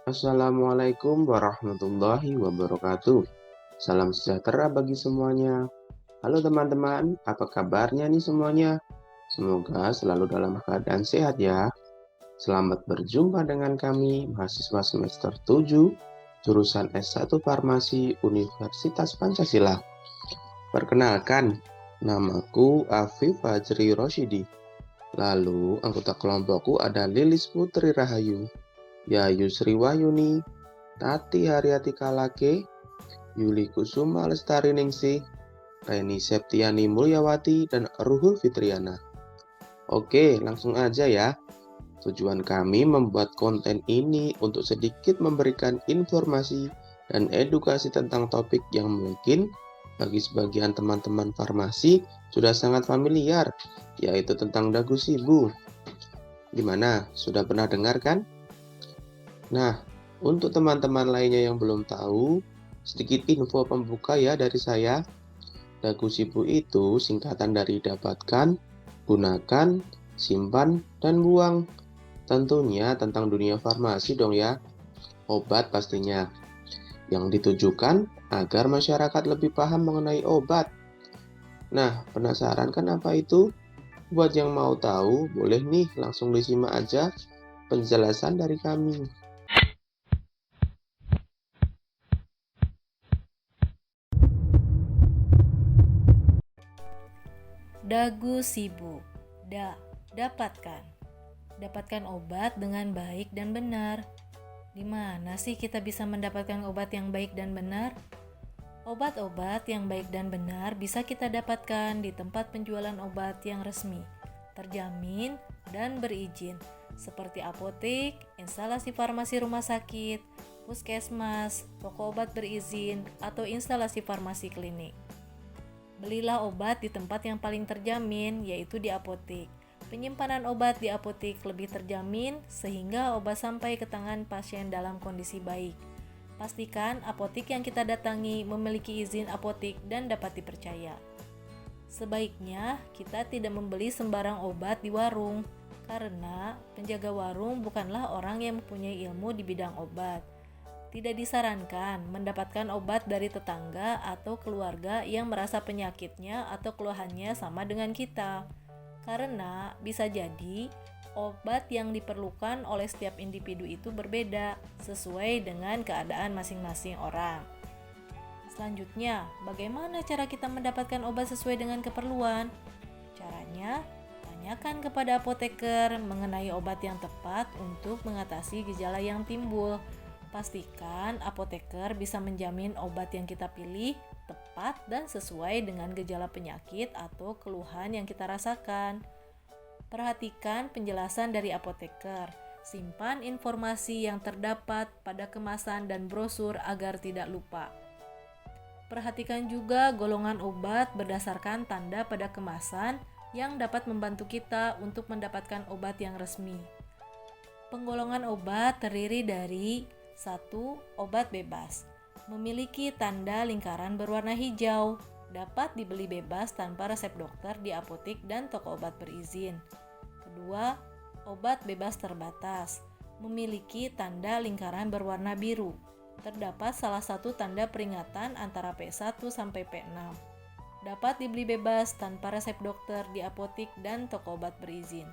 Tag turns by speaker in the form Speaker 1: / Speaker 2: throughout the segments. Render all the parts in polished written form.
Speaker 1: Assalamualaikum warahmatullahi wabarakatuh. Salam sejahtera bagi semuanya. Halo teman-teman, apa kabarnya nih semuanya? Semoga selalu dalam keadaan sehat ya. Selamat berjumpa dengan kami, mahasiswa semester 7, jurusan S1 Farmasi Universitas Pancasila. Perkenalkan, namaku Afif Fajri Rosyidi. Lalu, anggota kelompokku ada Lilis Putri Rahayu, Yayu Sriwayuni, Tati Haryati Kalake, Yuli Kusuma Lestari Ningsih, Reni Septiani Mulyawati, dan Ruhul Fitriana. Oke, langsung aja ya. Tujuan kami membuat konten ini untuk sedikit memberikan informasi dan edukasi tentang topik yang mungkin bagi sebagian teman-teman farmasi sudah sangat familiar, yaitu tentang dagu sibu. Gimana? Sudah pernah dengar kan? Nah, untuk teman-teman lainnya yang belum tahu, sedikit info pembuka ya dari saya. Dagu sibu itu singkatan dari dapatkan, gunakan, simpan, dan buang. Tentunya tentang dunia farmasi dong ya, obat pastinya. Yang ditujukan agar masyarakat lebih paham mengenai obat. Nah, penasaran kan apa itu? Buat yang mau tahu, boleh nih langsung disimak aja penjelasan dari kami.
Speaker 2: Dagu sibu. Dapatkan. Dapatkan obat dengan baik dan benar. Di mana sih kita bisa mendapatkan obat yang baik dan benar? Obat-obat yang baik dan benar bisa kita dapatkan di tempat penjualan obat yang resmi, terjamin, dan berizin, seperti apotek, instalasi farmasi rumah sakit, puskesmas, toko obat berizin, atau instalasi farmasi klinik. Belilah obat di tempat yang paling terjamin, yaitu di apotek. Penyimpanan obat di apotek lebih terjamin sehingga obat sampai ke tangan pasien dalam kondisi baik. Pastikan apotek yang kita datangi memiliki izin apotek dan dapat dipercaya. Sebaiknya kita tidak membeli sembarang obat di warung, karena penjaga warung bukanlah orang yang mempunyai ilmu di bidang obat. Tidak disarankan mendapatkan obat dari tetangga atau keluarga yang merasa penyakitnya atau keluhannya sama dengan kita, karena bisa jadi obat yang diperlukan oleh setiap individu itu berbeda sesuai dengan keadaan masing-masing orang. Selanjutnya, bagaimana cara kita mendapatkan obat sesuai dengan keperluan? Caranya, tanyakan kepada apoteker mengenai obat yang tepat untuk mengatasi gejala yang timbul. Pastikan apoteker bisa menjamin obat yang kita pilih tepat dan sesuai dengan gejala penyakit atau keluhan yang kita rasakan. Perhatikan penjelasan dari apoteker. Simpan informasi yang terdapat pada kemasan dan brosur agar tidak lupa. Perhatikan juga golongan obat berdasarkan tanda pada kemasan yang dapat membantu kita untuk mendapatkan obat yang resmi. Penggolongan obat terdiri dari 1. Obat bebas. Memiliki tanda lingkaran berwarna hijau. Dapat dibeli bebas tanpa resep dokter di apotek dan toko obat berizin. Kedua, obat bebas terbatas. Memiliki tanda lingkaran berwarna biru. Terdapat salah satu tanda peringatan antara P1 sampai P6. Dapat dibeli bebas tanpa resep dokter di apotek dan toko obat berizin.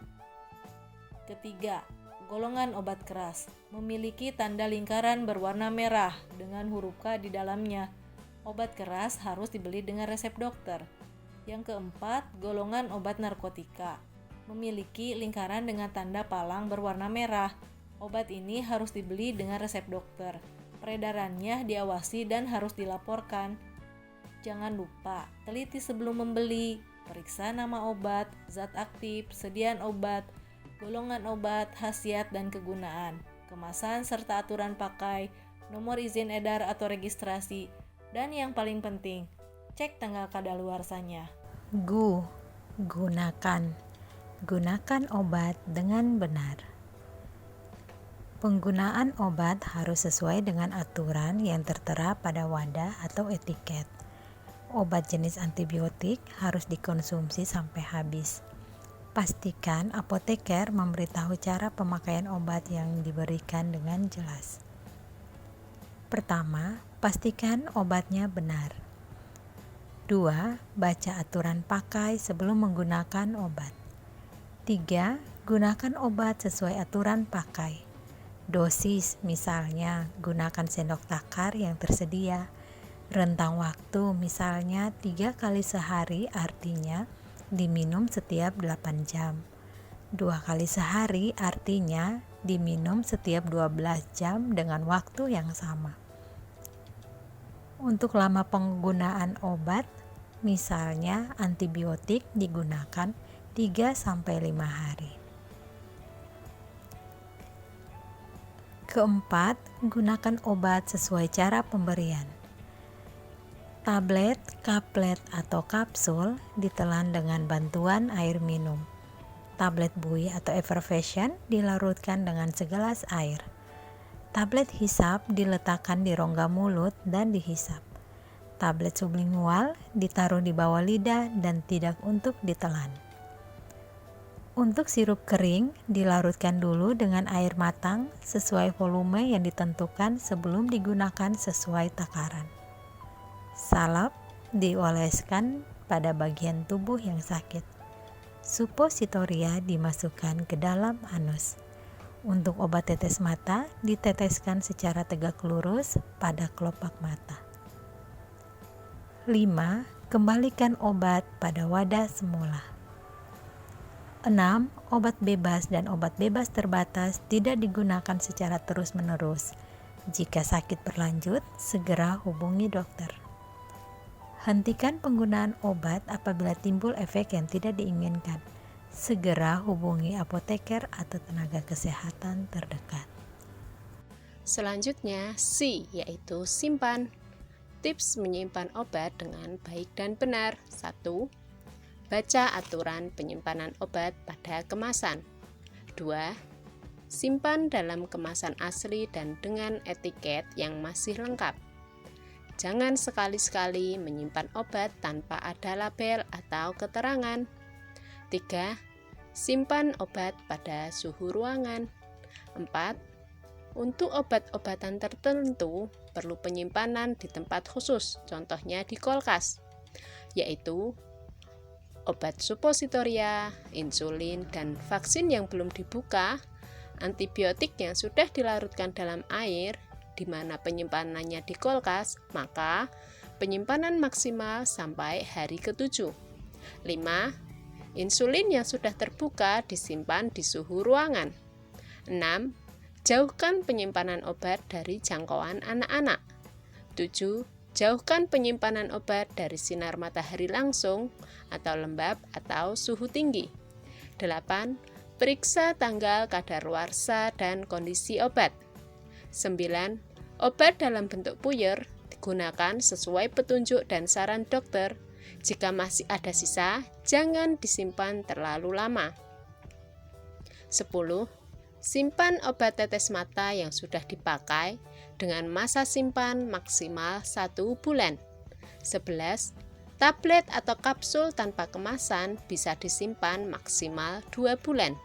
Speaker 2: Ketiga, golongan obat keras. Memiliki tanda lingkaran berwarna merah dengan huruf K di dalamnya. Obat keras harus dibeli dengan resep dokter. Yang keempat, golongan obat narkotika. Memiliki lingkaran dengan tanda palang berwarna merah. Obat ini harus dibeli dengan resep dokter. Peredarannya diawasi dan harus dilaporkan. Jangan lupa, teliti sebelum membeli. Periksa nama obat, zat aktif, sediaan obat, golongan obat, khasiat dan kegunaan, kemasan serta aturan pakai, nomor izin edar atau registrasi, dan yang paling penting, cek tanggal kadaluarsanya.
Speaker 3: Gunakan. Gunakan obat dengan benar. Penggunaan obat harus sesuai dengan aturan yang tertera pada wadah atau etiket. Obat jenis antibiotik harus dikonsumsi sampai habis. Pastikan apoteker memberitahu cara pemakaian obat yang diberikan dengan jelas. Pertama, pastikan obatnya benar. 2. Baca aturan pakai sebelum menggunakan obat. 3. Gunakan obat sesuai aturan pakai. Dosis, misalnya gunakan sendok takar yang tersedia. Rentang waktu, misalnya 3 kali sehari, artinya diminum setiap 8 jam. 2 kali sehari, artinya diminum setiap 12 jam dengan waktu yang sama. Untuk lama penggunaan obat, misalnya antibiotik digunakan 3-5 hari. Keempat, gunakan obat sesuai cara pemberian. Tablet, kaplet, atau kapsul ditelan dengan bantuan air minum. Tablet buih atau effervescent dilarutkan dengan segelas air. Tablet hisap diletakkan di rongga mulut dan dihisap. Tablet sublingual ditaruh di bawah lidah dan tidak untuk ditelan. Untuk sirup kering, dilarutkan dulu dengan air matang sesuai volume yang ditentukan sebelum digunakan sesuai takaran. Salep dioleskan pada bagian tubuh yang sakit. Suppositoria dimasukkan ke dalam anus. Untuk obat tetes mata, diteteskan secara tegak lurus pada kelopak mata. 5. Kembalikan obat pada wadah semula. 6. Obat bebas dan obat bebas terbatas tidak digunakan secara terus-menerus. Jika sakit berlanjut, segera hubungi dokter. Hentikan penggunaan obat apabila timbul efek yang tidak diinginkan. Segera hubungi apoteker atau tenaga kesehatan terdekat.
Speaker 4: Selanjutnya, C, yaitu simpan. Tips menyimpan obat dengan baik dan benar. 1. Baca aturan penyimpanan obat pada kemasan. 2. Simpan dalam kemasan asli dan dengan etiket yang masih lengkap. Jangan sekali-sekali menyimpan obat tanpa ada label atau keterangan. 3. Simpan obat pada suhu ruangan. 4. Untuk obat-obatan tertentu perlu penyimpanan di tempat khusus, contohnya di kulkas, yaitu obat suppositoria, insulin, dan vaksin yang belum dibuka, antibiotik yang sudah dilarutkan dalam air, di mana penyimpanannya di kulkas, maka penyimpanan maksimal sampai hari ke-7. 5. Insulin yang sudah terbuka disimpan di suhu ruangan. 6. Jauhkan penyimpanan obat dari jangkauan anak-anak. 7. Jauhkan penyimpanan obat dari sinar matahari langsung atau lembab atau suhu tinggi. 8. Periksa tanggal kadaluarsa dan kondisi obat. 9. Obat dalam bentuk puyer digunakan sesuai petunjuk dan saran dokter. Jika masih ada sisa, jangan disimpan terlalu lama. 10. Simpan obat tetes mata yang sudah dipakai dengan masa simpan maksimal 1 bulan. 11. Tablet atau kapsul tanpa kemasan bisa disimpan maksimal 2 bulan.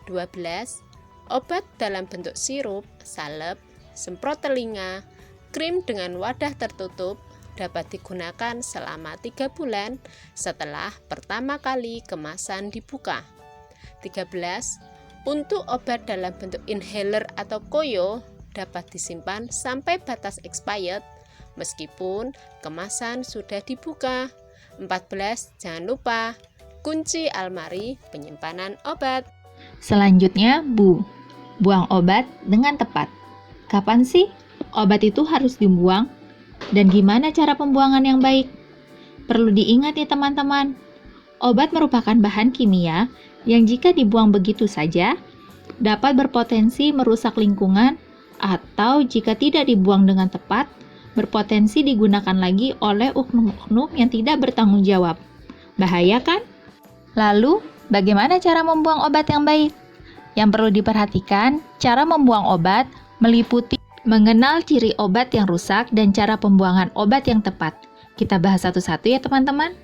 Speaker 4: 12. Obat dalam bentuk sirup, salep, semprot telinga, krim dengan wadah tertutup dapat digunakan selama 3 bulan setelah pertama kali kemasan dibuka. 13. Untuk obat dalam bentuk inhaler atau koyo dapat disimpan sampai batas expired meskipun kemasan sudah dibuka. 14. Jangan lupa kunci almari penyimpanan obat.
Speaker 5: Selanjutnya, Bu. Buang obat dengan tepat. Kapan sih obat itu harus dibuang? Dan gimana cara pembuangan yang baik? Perlu diingat ya teman-teman, obat merupakan bahan kimia yang jika dibuang begitu saja dapat berpotensi merusak lingkungan atau jika tidak dibuang dengan tepat berpotensi digunakan lagi oleh oknum-oknum yang tidak bertanggung jawab. Bahaya kan? Lalu, bagaimana cara membuang obat yang baik? Yang perlu diperhatikan, cara membuang obat meliputi mengenal ciri obat yang rusak dan cara pembuangan obat yang tepat. Kita bahas satu-satu ya teman-teman.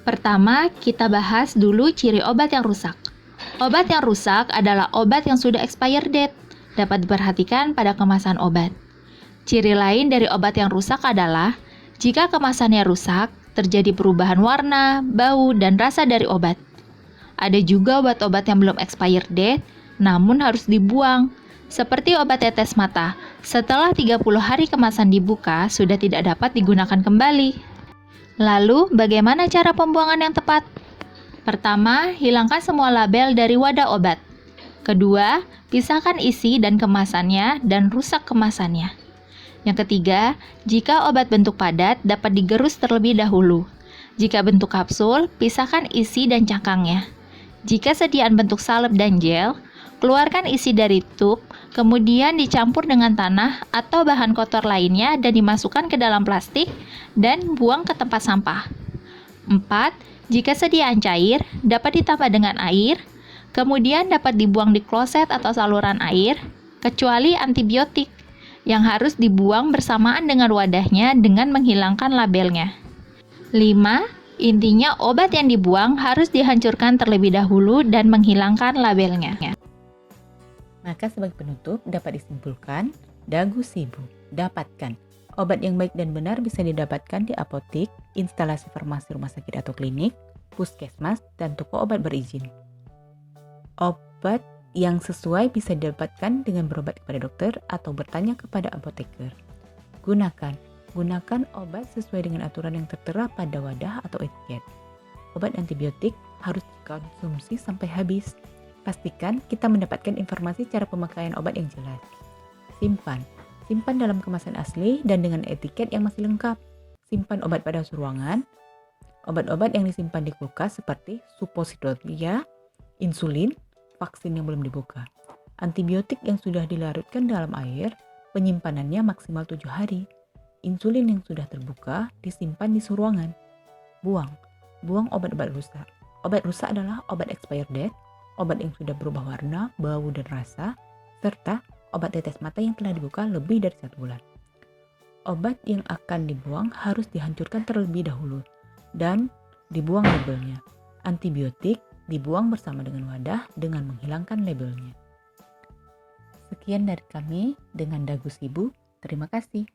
Speaker 5: Pertama, kita bahas dulu ciri obat yang rusak. Obat yang rusak adalah obat yang sudah expired date. Dapat diperhatikan pada kemasan obat. Ciri lain dari obat yang rusak adalah jika kemasannya rusak, terjadi perubahan warna, bau, dan rasa dari obat. Ada juga obat-obat yang belum expired date, namun harus dibuang. Seperti obat tetes mata, setelah 30 hari kemasan dibuka, sudah tidak dapat digunakan kembali. Lalu, bagaimana cara pembuangan yang tepat? Pertama, hilangkan semua label dari wadah obat. Kedua, pisahkan isi dan kemasannya dan rusak kemasannya. Yang ketiga, jika obat bentuk padat dapat digerus terlebih dahulu. Jika bentuk kapsul, pisahkan isi dan cangkangnya. Jika sediaan bentuk salep dan gel, keluarkan isi dari tub, kemudian dicampur dengan tanah atau bahan kotor lainnya dan dimasukkan ke dalam plastik dan buang ke tempat sampah. 4. Jika sediaan cair, dapat ditambah dengan air, kemudian dapat dibuang di kloset atau saluran air, kecuali antibiotik, yang harus dibuang bersamaan dengan wadahnya dengan menghilangkan labelnya. 5. Intinya obat yang dibuang harus dihancurkan terlebih dahulu dan menghilangkan labelnya.
Speaker 6: Maka sebagai penutup dapat disimpulkan, dagu sibu, dapatkan. Obat yang baik dan benar bisa didapatkan di apotik, instalasi farmasi rumah sakit atau klinik, puskesmas, dan toko obat berizin. Obat yang sesuai bisa didapatkan dengan berobat kepada dokter atau bertanya kepada apoteker. Gunakan obat sesuai dengan aturan yang tertera pada wadah atau etiket. Obat antibiotik harus dikonsumsi sampai habis. Pastikan kita mendapatkan informasi cara pemakaian obat yang jelas. Simpan dalam kemasan asli dan dengan etiket yang masih lengkap. Simpan obat pada ruangan. Obat-obat yang disimpan di kulkas seperti suppositoria, insulin, vaksin yang belum dibuka. Antibiotik yang sudah dilarutkan dalam air, penyimpanannya maksimal 7 hari. Insulin yang sudah terbuka disimpan di ruangan. Buang obat-obat rusak. Obat rusak adalah obat expired date, obat yang sudah berubah warna, bau, dan rasa, serta obat tetes mata yang telah dibuka lebih dari 1 bulan. Obat yang akan dibuang harus dihancurkan terlebih dahulu dan dibuang labelnya. Antibiotik dibuang bersama dengan wadah dengan menghilangkan labelnya. Sekian dari kami dengan Dagu Sibu. Terima kasih.